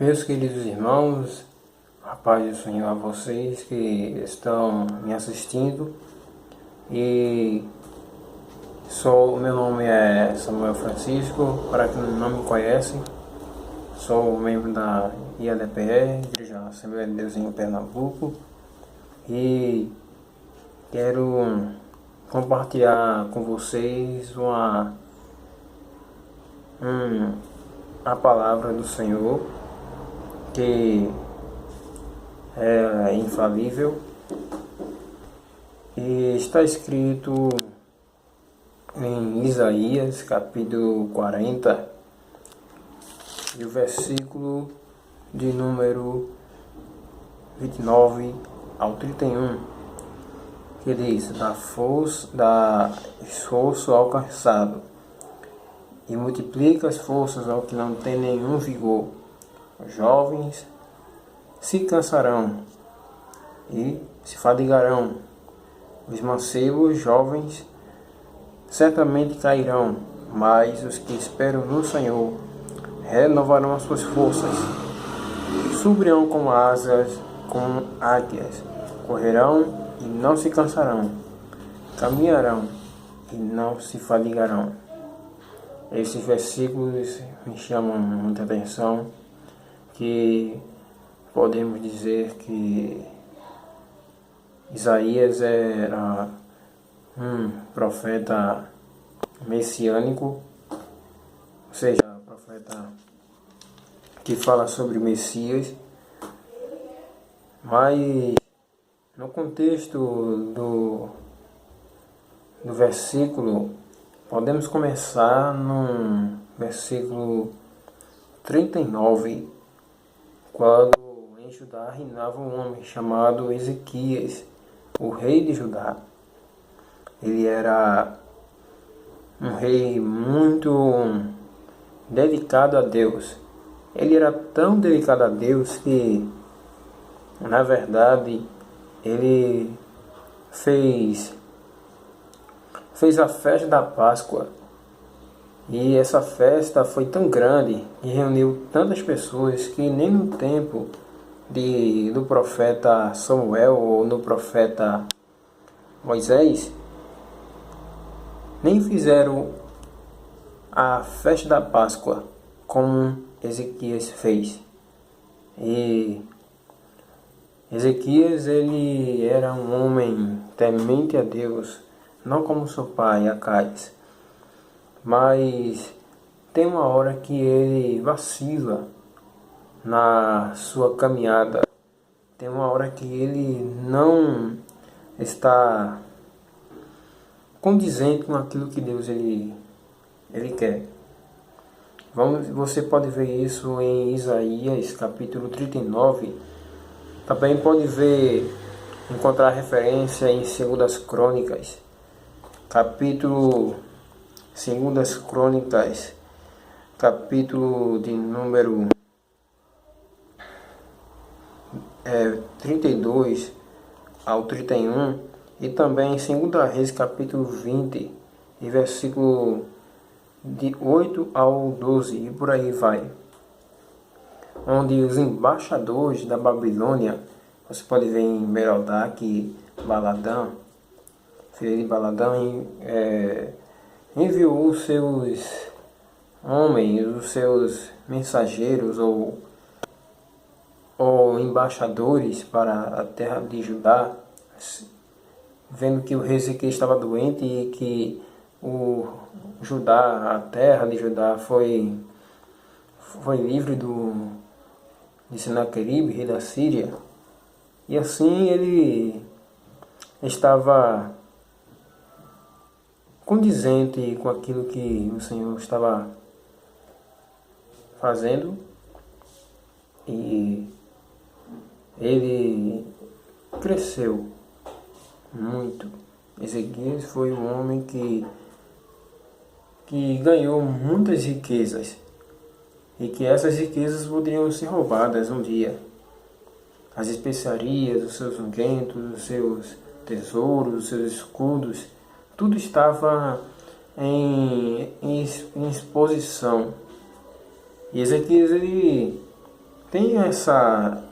Meus queridos irmãos, a paz do Senhor a vocês que estão me assistindo. E meu nome é Samuel Francisco, para quem não me conhece, sou membro da IADPE, Igreja Assembleia de Deus em Pernambuco, e quero compartilhar com vocês a palavra do Senhor, que é infalível, e está escrito em Isaías capítulo 40 e o versículo de número 29 ao 31, que diz: dá esforço ao cansado e multiplica as forças ao que não tem nenhum vigor. Os jovens se cansarão e se fadigarão. Os mancebos jovens certamente cairão, mas os que esperam no Senhor renovarão as suas forças. Subirão como asas, como águias, correrão e não se cansarão, caminharão e não se fadigarão. Esses versículos me chamam muita atenção, que podemos dizer que Isaías era um profeta messiânico, ou seja, profeta que fala sobre Messias, mas no contexto do versículo, podemos começar no versículo 39, quando em Judá reinava um homem chamado Ezequias, o rei de Judá. Ele era um rei muito dedicado a Deus. Ele era tão dedicado a Deus que, na verdade, ele fez a festa da Páscoa. E essa festa foi tão grande e reuniu tantas pessoas que nem no tempo do profeta Samuel ou no profeta Moisés nem fizeram a festa da Páscoa como Ezequias fez. E Ezequias, ele era um homem temente a Deus, não como seu pai Acais, mas tem uma hora que ele vacila na sua caminhada, tem uma hora que ele não está condizente com aquilo que Deus ele quer. Você pode ver isso em Isaías capítulo 39. Também pode encontrar referência em 2 Crônicas, capítulo 2 Crônicas, capítulo de número 32 ao 31, e também em 2 Reis capítulo 20 e versículo de 8 ao 12, e por aí vai, onde os embaixadores da Babilônia, você pode ver em Merodach Baladã, filho de Baladã, enviou os seus homens, os seus mensageiros ou embaixadores para a terra de Judá, vendo que o rei Ezequias estava doente e que a terra de Judá foi livre de Senaqueribe, rei da Síria. E assim ele estava condizente com aquilo que o Senhor estava fazendo, e ele cresceu muito. Ezequias foi um homem que ganhou muitas riquezas, e que essas riquezas poderiam ser roubadas um dia. As especiarias, os seus ungüentos, os seus tesouros, os seus escudos, tudo estava em exposição. E Ezequias ele tem essa...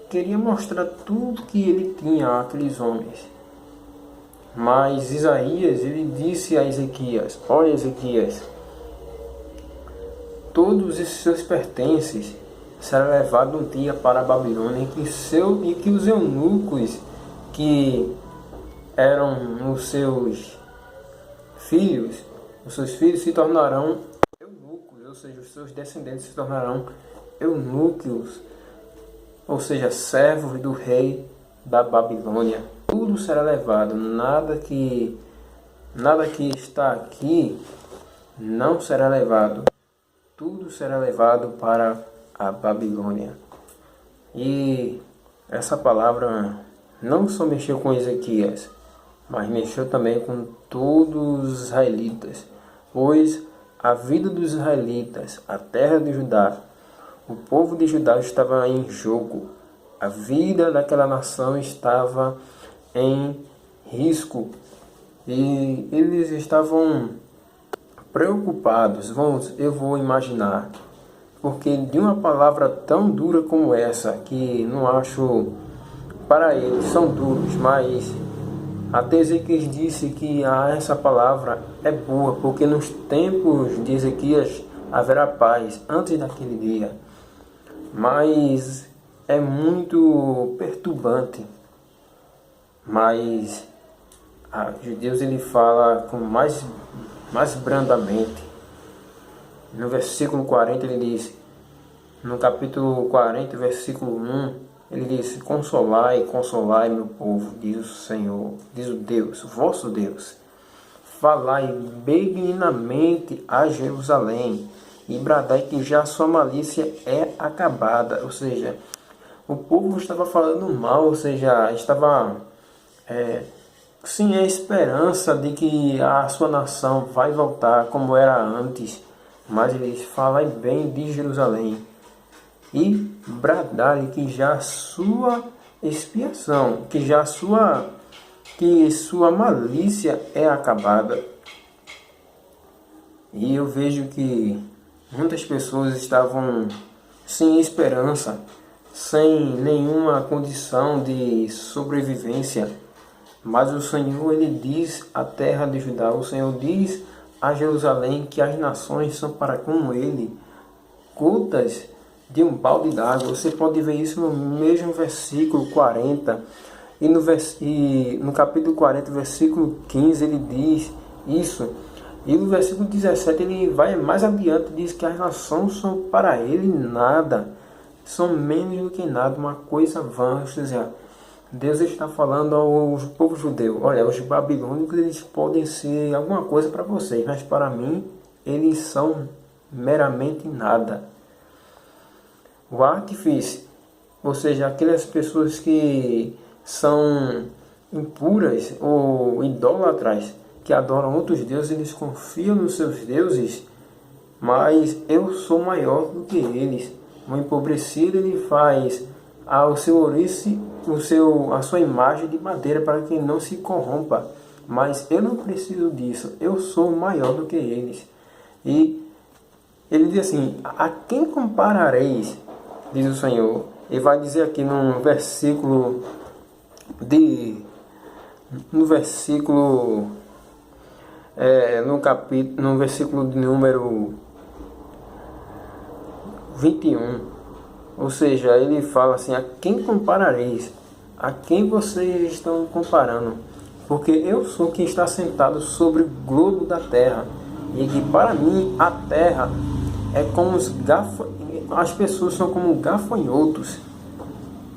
queria mostrar tudo que ele tinha àqueles homens. Mas Isaías, ele disse a Ezequias: olha, Ezequias, todos esses seus pertences serão levados um dia para a Babilônia, e que os eunucos que eram os seus filhos se tornarão eunucos, ou seja, os seus descendentes se tornarão eunucos, ou seja, servos do rei da Babilônia. Tudo será levado, nada que está aqui não será levado. Tudo será levado para a Babilônia. E essa palavra não só mexeu com Ezequias, mas mexeu também com todos os israelitas, pois a vida dos israelitas, a terra de Judá, o povo de Judá estava em jogo. A vida daquela nação estava em risco e eles estavam preocupados. Eu vou imaginar, porque de uma palavra tão dura como essa, que não acho, para eles são duros, mas até Ezequias disse que essa palavra é boa, porque nos tempos de Ezequias haverá paz antes daquele dia. Mas é muito perturbante. Mas de Deus ele fala com mais brandamente. No versículo 40 ele diz, no capítulo 40, versículo 1, ele diz: consolai, consolai meu povo, diz o Senhor, diz o Deus, vosso Deus. Falai benignamente a Jerusalém e bradai que já sua malícia é acabada. Ou seja, o povo estava falando mal, ou seja, estava sem a esperança de que a sua nação vai voltar como era antes. Mas ele diz: falai bem de Jerusalém e bradai que já sua expiação, que sua malícia é acabada. E eu vejo que muitas pessoas estavam sem esperança, sem nenhuma condição de sobrevivência. Mas o Senhor, ele diz à terra de Judá, o Senhor diz a Jerusalém que as nações são para como ele, gotas de um balde d'água. Você pode ver isso no mesmo versículo 40. E no capítulo 40, versículo 15, ele diz isso. E no versículo 17 ele vai mais adiante, diz que as nações são para ele nada, são menos do que nada, uma coisa vã. Ou seja, Deus está falando ao povo judeu: olha, os babilônicos eles podem ser alguma coisa para vocês, mas para mim eles são meramente nada. O artífice, ou seja, aquelas pessoas que são impuras ou idólatras, que adoram outros deuses, eles confiam nos seus deuses, mas eu sou maior do que eles. O empobrecido ele faz ao seu ouriço a sua imagem de madeira para que não se corrompa, mas eu não preciso disso, eu sou maior do que eles. E ele diz assim: a quem comparareis, diz o Senhor. Ele vai dizer aqui no versículo no versículo de número 21. Ou seja, ele fala assim: a quem comparareis? A quem vocês estão comparando? Porque eu sou quem está sentado sobre o globo da terra, e que para mim a terra é como as pessoas são como gafanhotos,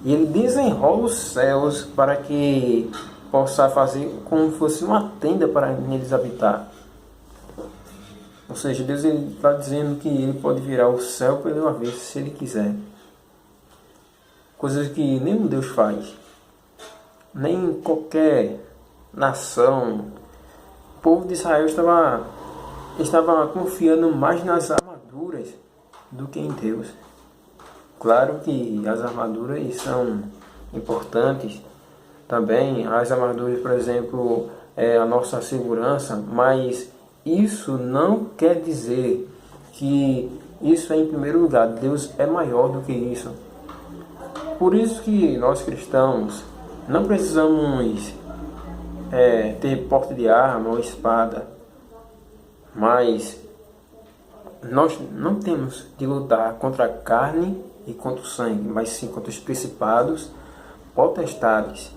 e ele desenrola os céus para que possa fazer como se fosse uma tenda para eles habitar. Ou seja, Deus está dizendo que ele pode virar o céu pela vez se ele quiser. Coisas que nenhum Deus faz, nem qualquer nação. O povo de Israel estava confiando mais nas armaduras do que em Deus. Claro que as armaduras são importantes também. As armaduras, por exemplo, é a nossa segurança, mas isso não quer dizer que Isso é em primeiro lugar. Deus é maior do que isso. Por isso que nós cristãos não precisamos ter porte de arma ou espada, mas nós não temos de lutar contra a carne e contra o sangue, mas sim contra os principados, potestades.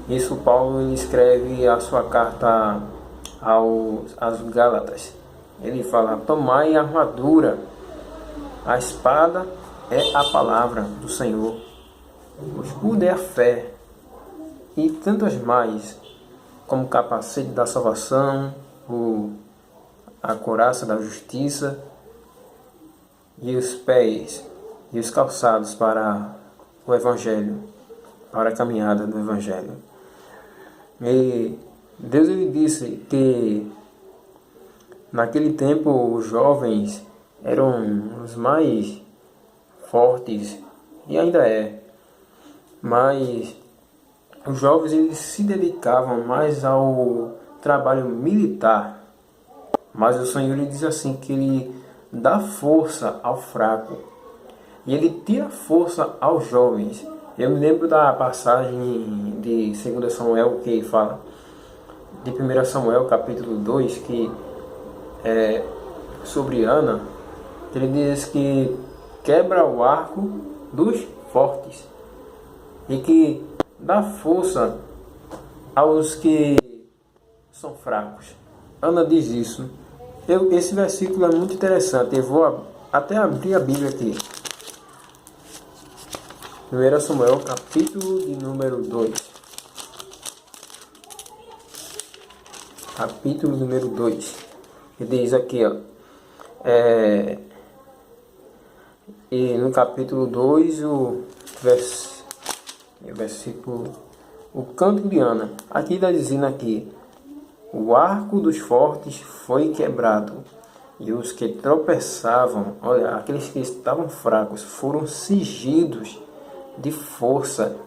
Isso Paulo ele escreve a sua carta aos Gálatas. Ele fala: tomai a armadura, a espada é a palavra do Senhor, o escudo é a fé, e tantas mais, como o capacete da salvação, a couraça da justiça, e os pés e os calçados para o Evangelho, para a caminhada do Evangelho. E Deus ele disse que naquele tempo os jovens eram os mais fortes, e ainda é, mas os jovens eles se dedicavam mais ao trabalho militar. Mas o Senhor ele diz assim, que ele dá força ao fraco e ele tira força aos jovens. Eu me lembro da passagem de 2 Samuel que fala, de 1 Samuel capítulo 2, que é sobre Ana, ele diz que quebra o arco dos fortes e que dá força aos que são fracos. Ana diz isso. Esse versículo é muito interessante. Eu vou até abrir a Bíblia aqui. 1 Samuel, capítulo de número 2. Capítulo número 2. Ele diz aqui, ó. E no capítulo 2, o versículo... O canto de Ana. Aqui está dizendo aqui: o arco dos fortes foi quebrado, e os que tropeçavam, olha, aqueles que estavam fracos, foram cingidos de força.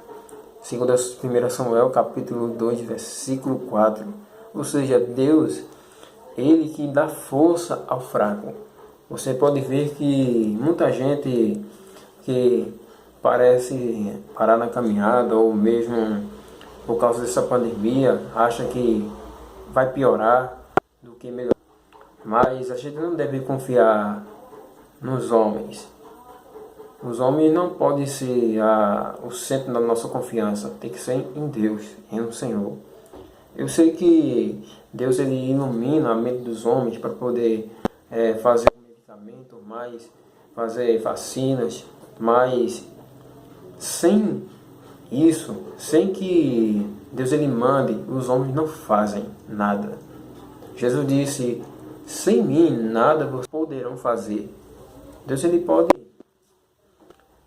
Segundo 1 Samuel, capítulo 2, versículo 4. Ou seja, Deus, Ele que dá força ao fraco. Você pode ver que muita gente que parece parar na caminhada, ou mesmo por causa dessa pandemia, acha que vai piorar do que melhorar. Mas a gente não deve confiar nos homens. Os homens não podem ser o centro da nossa confiança. Tem que ser em Deus, em Senhor. Eu sei que Deus ele ilumina a mente dos homens para poder fazer medicamento, mais fazer vacinas, mas sem isso, sem que Deus ele mande, os homens não fazem nada. Jesus disse: sem mim nada vocês poderão fazer. Deus ele pode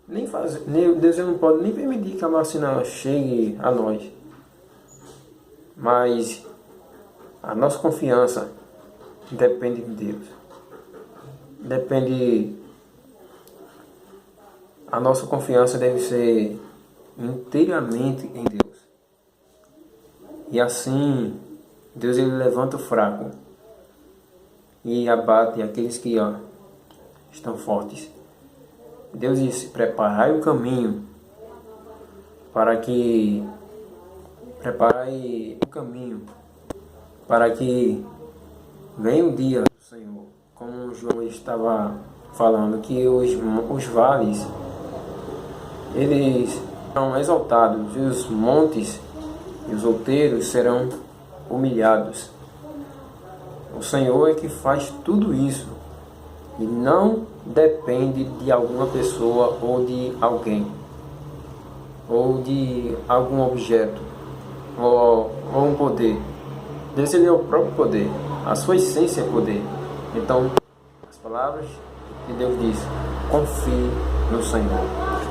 nem fazer, Deus ele não pode nem permitir que a vacina chegue a nós. Mas a nossa confiança depende de Deus. A nossa confiança deve ser inteiramente em Deus. E assim, Deus ele levanta o fraco e abate aqueles que estão fortes. Deus disse: preparai o caminho para que venha o dia do Senhor. Como João estava falando, que os vales eles serão exaltados, e os montes e os outeiros serão humilhados. O Senhor é que faz tudo isso, e não depende de alguma pessoa ou de alguém, ou de algum objeto, ou um poder. Deus ele é o próprio poder, a sua essência é poder. Então, as palavras que Deus diz: confie no Senhor.